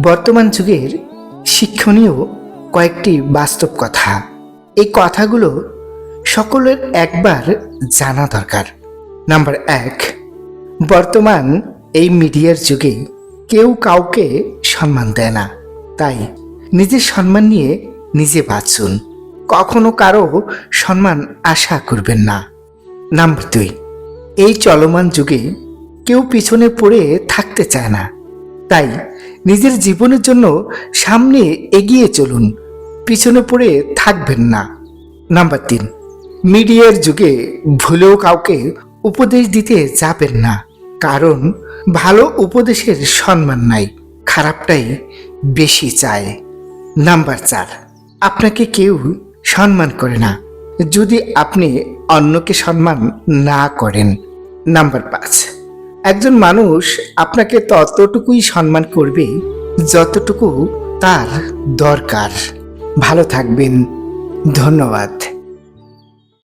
বর্তমান যুগের শিক্ষণীয় কয়েকটি বাস্তব কথা। এই কথাগুলো সকলের একবার জানা দরকার। নাম্বার 1, বর্তমান এই মিডিয়ার যুগে কেউ কাউকে সম্মান দেয় না, তাই নিজের সম্মান নিয়ে নিজে বাঁচুন। কখনো কারো সম্মান আশা করবেন না। নাম্বার 2, এই চলমান যুগে কেউ পিছনে পড়ে থাকতে চায় না, তাই নিজের জীবনের জন্য সামনে এগিয়ে চলুন, পিছনে পড়ে থাকবেন না। নাম্বার 3, মিডিয়ার যুগে ভুলেও কাউকে উপদেশ দিতে যাবেন না, কারণ ভালো উপদেশের সম্মান নাই, খারাপটাই বেশি চায়। নাম্বার 4, আপনাকে কেউ সম্মান করে না যদি আপনি অন্যকে সম্মান না করেন। নাম্বার 5, একজন মানুষ আপনাকে ততটুকুই সম্মান করবে যতটুকু তার দরকার। ভালো থাকবেন। ধন্যবাদ।